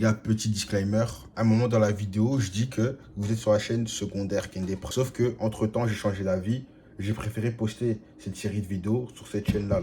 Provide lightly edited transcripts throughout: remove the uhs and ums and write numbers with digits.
gars, petit disclaimer. À un moment dans la vidéo, je dis que vous êtes sur la chaîne secondaire Kendé. Sauf que, entre-temps, j'ai changé d'avis. J'ai préféré poster cette série de vidéos sur cette chaîne-là.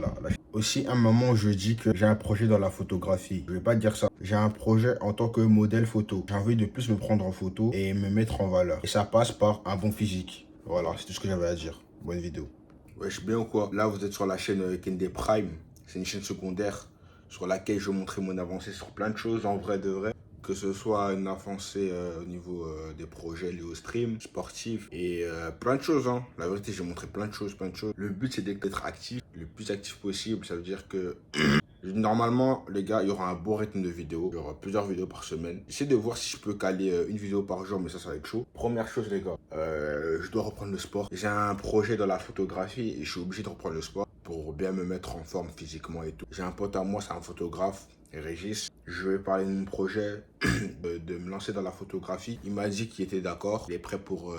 Aussi, à un moment, je dis que j'ai un projet dans la photographie. Je vais pas dire ça. J'ai un projet en tant que modèle photo. J'ai envie de plus me prendre en photo et me mettre en valeur. Et ça passe par un bon physique. Voilà, c'est tout ce que j'avais à dire. Bonne vidéo. Wesh, bien ou quoi? Là, vous êtes sur la chaîne Kendé Prime. C'est une chaîne secondaire sur laquelle je vais montrer mon avancée sur plein de choses, en vrai de vrai. Que ce soit une avancée au niveau des projets liés au stream, sportifs et plein de choses. Hein. La vérité, j'ai montré plein de choses. Le but, c'est d'être actif, le plus actif possible. Ça veut dire que normalement, les gars, il y aura un bon rythme de vidéos. Il y aura plusieurs vidéos par semaine. J'essaie de voir si je peux caler une vidéo par jour, mais ça va être chaud. Première chose, les gars, je dois reprendre le sport. J'ai un projet dans la photographie et je suis obligé de reprendre le sport pour bien me mettre en forme physiquement et tout. J'ai un pote à moi, c'est un photographe, Régis. Je vais parler de mon projet, de me lancer dans la photographie. Il m'a dit qu'il était d'accord, il est prêt pour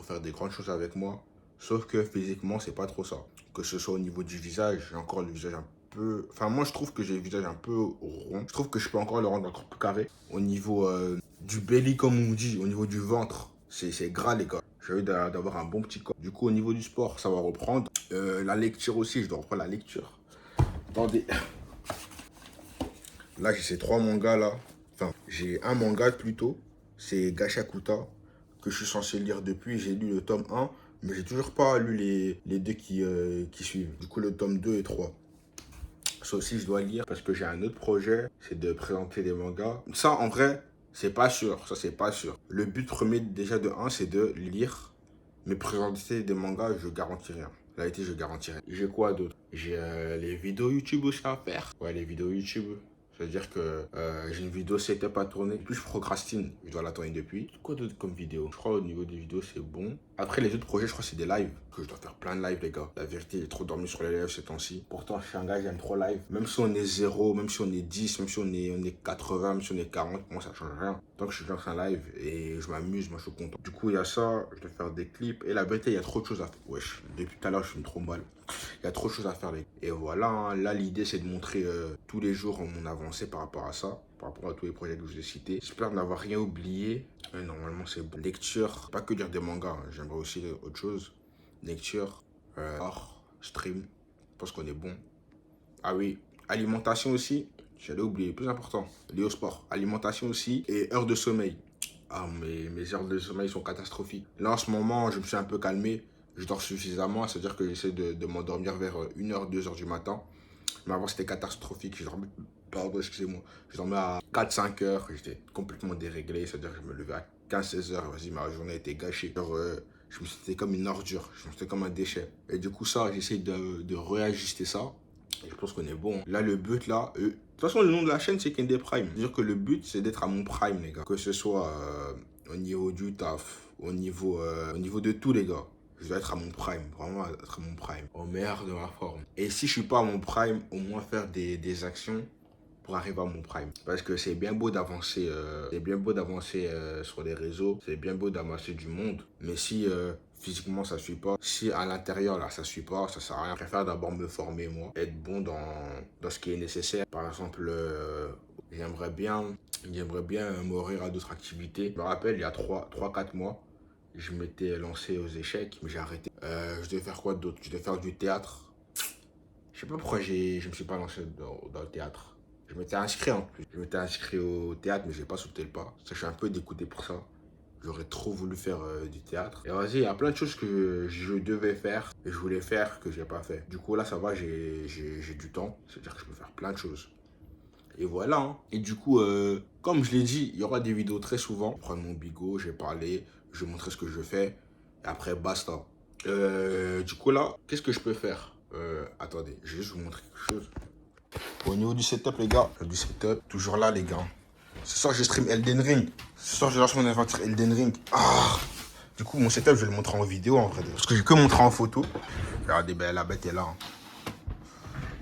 faire des grandes choses avec moi. Sauf que physiquement, c'est pas trop ça. Que ce soit au niveau du visage, j'ai encore le visage un peu... Enfin, moi, je trouve que j'ai le visage un peu rond. Je trouve que je peux encore le rendre encore plus carré. Au niveau du belly, comme on dit, au niveau du ventre, c'est gras, les gars. J'ai envie d'avoir un bon petit corps. Du coup, au niveau du sport, ça va reprendre. La lecture aussi, je dois reprendre la lecture. Attendez. Là, j'ai ces 3 mangas là. Enfin, j'ai un manga plutôt. C'est Gachakuta, que je suis censé lire depuis. J'ai lu le tome 1, mais j'ai toujours pas lu les deux qui suivent. Du coup, le tome 2 et 3. Ça aussi, je dois lire parce que j'ai un autre projet, c'est de présenter des mangas. Ça, en vrai, c'est pas sûr. Ça, c'est pas sûr. Le but premier, déjà de 1, c'est de lire. Mais présenter des mangas, je garantis rien. La vérité, je garantis rien. J'ai quoi d'autre? J'ai les vidéos YouTube aussi à faire. Ouais, les vidéos YouTube. C'est-à-dire que j'ai une vidéo setup à tourner. Plus je procrastine, je dois la tourner depuis. Quoi d'autre comme vidéo? Je crois au niveau des vidéos, c'est bon. Après, les autres projets, je crois que c'est des lives. Que je dois faire plein de lives, les gars. La vérité, j'ai trop dormi sur les lives ces temps-ci. Pourtant, je suis un gars, j'aime trop live. Même si on est 0, même si on est 10, même si on est 80, même si on est 40, moi, ça change rien. Tant que je suis dans un live et je m'amuse, moi, je suis content. Du coup, il y a ça. Je dois faire des clips. Et la vérité, il y a trop de choses à faire. Wesh, depuis tout à l'heure, je suis trop mal. Il y a trop de choses à faire. Et voilà, hein. Là, l'idée, c'est de montrer tous les jours mon avancée par rapport à ça, par rapport à tous les projets que je vous ai cités. J'espère n'avoir rien oublié. Normalement, c'est bon. Lecture, pas que lire des mangas. Hein. J'aimerais aussi autre chose. Lecture, art, stream. Je pense qu'on est bon. Ah oui, alimentation aussi. J'allais oublier, plus important. Lié au sport. Alimentation aussi. Et heures de sommeil. Ah, mes heures de sommeil sont catastrophiques. Là, en ce moment, je me suis un peu calmé. Je dors suffisamment, c'est-à-dire que j'essaie de m'endormir vers 1h, 2h du matin. Mais avant, c'était catastrophique. Pardon, excusez-moi. Je dormais à 4-5 heures. J'étais complètement déréglé, c'est-à-dire que je me levais à 15-16 heures. Vas-y, ma journée était gâchée. Genre, je me sentais comme une ordure. Je me sentais comme un déchet. Et du coup, ça, j'essaie de réajuster ça. Et je pense qu'on est bon. Là, le but, là... de toute façon, le nom de la chaîne, c'est Kendé Prime. C'est-à-dire que le but, c'est d'être à mon prime, les gars. Que ce soit au niveau du taf, au niveau de tout, les gars. Je dois être à mon prime, vraiment être à mon prime, au meilleur de ma forme. Et si je suis pas à mon prime, au moins faire des actions pour arriver à mon prime. Parce que c'est bien beau d'avancer sur les réseaux, c'est bien beau d'amasser du monde, mais si physiquement ça suit pas, si à l'intérieur là ça suit pas, ça sert à rien. Je préfère d'abord me former moi, être bon dans ce qui est nécessaire. Par exemple, j'aimerais bien m'ouvrir à d'autres activités. Je me rappelle, il y a 3-4 mois, je m'étais lancé aux échecs, mais j'ai arrêté. Je devais faire quoi d'autre? Je devais faire du théâtre. Je sais pas pourquoi je me suis pas lancé dans le théâtre. Je m'étais inscrit en plus. Je m'étais inscrit au théâtre, mais j'ai pas sauté le pas. Ça, je suis un peu dégoûté pour ça. J'aurais trop voulu faire du théâtre. Et vas-y, il y a plein de choses que je devais faire et je voulais faire que j'ai pas fait. Du coup, là, ça va, j'ai du temps. C'est-à-dire que je peux faire plein de choses. Et voilà. Hein. Et du coup, comme je l'ai dit, il y aura des vidéos très souvent. Je vais prendre mon bigot, je vais parler, je vais montrer ce que je fais. Et après, basta. Du coup, là, qu'est-ce que je peux faire? Attendez, je vais juste vous montrer quelque chose. Au niveau du setup, les gars, du setup, toujours là, les gars. Ce soir, je stream Elden Ring. Ce soir, je lance mon aventure Elden Ring. Ah! Du coup, mon setup, je vais le montrer en vidéo, en vrai. Parce que j'ai que montré en photo. Regardez, ben, la bête est là. Hein.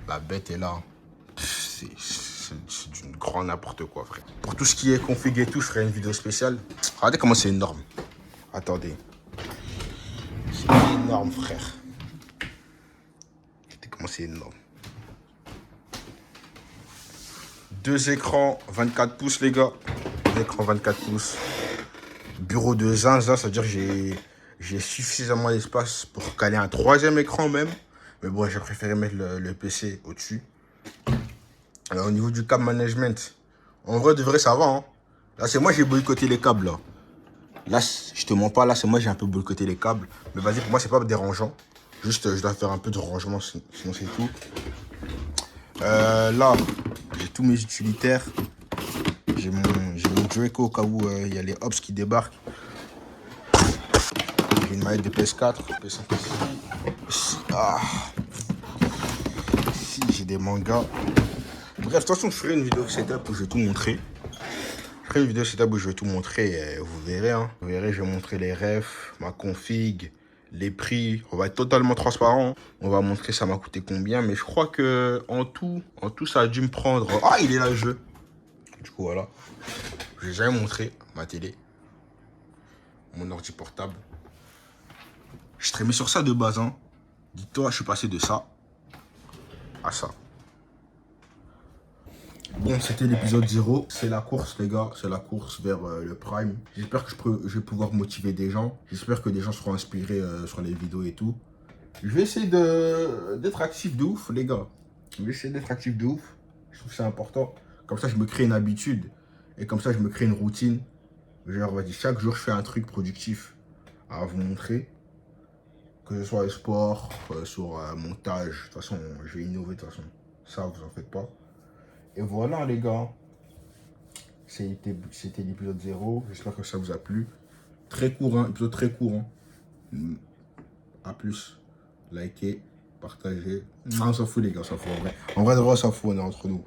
La bête est là. C'est d'une grande n'importe quoi, frère. Pour tout ce qui est config et tout, je ferai une vidéo spéciale. Regardez comment c'est énorme. Attendez. C'est énorme, frère. Regardez comment c'est énorme. 2 écrans, 24 pouces, les gars. écran 24 pouces. Bureau de zinzin, c'est-à-dire que j'ai suffisamment d'espace pour caler un troisième écran même. Mais bon, j'ai préféré mettre le PC au-dessus. Alors, au niveau du câble management, en vrai, de vrai, ça va. Hein. Là, c'est moi, j'ai boycotté les câbles. Là, je te mens pas, là, c'est moi, j'ai un peu boycotté les câbles. Mais vas-y, pour moi, c'est pas dérangeant. Juste, je dois faire un peu de rangement, sinon c'est tout. Là, j'ai tous mes utilitaires. J'ai mon Draco au cas où il y a les Ops qui débarquent. J'ai une manette de PS4, PS5 ici. Ah. Ici, j'ai des mangas. Bref, de toute façon, je ferai une vidéo setup où je vais tout montrer. Je ferai une vidéo setup où je vais tout montrer. Vous verrez, hein. Vous verrez, je vais montrer les refs, ma config, les prix. On va être totalement transparent. On va montrer ça m'a coûté combien. Mais je crois que en tout, ça a dû me prendre... Ah, il est là le jeu. Du coup, voilà. Je n'ai jamais montré ma télé. Mon ordi portable. Je t'ai mis sur ça de base, hein. Dis-toi, je suis passé de ça à ça. Bon, c'était l'épisode 0. C'est la course, les gars. C'est la course vers le Prime. J'espère que je vais pouvoir motiver des gens. J'espère que des gens seront inspirés sur les vidéos et tout. Je vais essayer d'être actif de ouf, les gars. Je vais essayer d'être actif de ouf. Je trouve que c'est important. Comme ça, je me crée une habitude. Et comme ça, je me crée une routine. Genre, vas-y, chaque jour, je fais un truc productif à vous montrer. Que ce soit le sport, sur montage. De toute façon, je vais innover de toute façon. Ça, vous en faites pas. Et voilà les gars, c'était l'épisode 0, j'espère que ça vous a plu. Très court, hein, épisode très court. Hein. A plus, likez, partagez. Non, on s'en fout les gars, on s'en fout en vrai. En vrai, de vrai, on s'en fout, on est entre nous.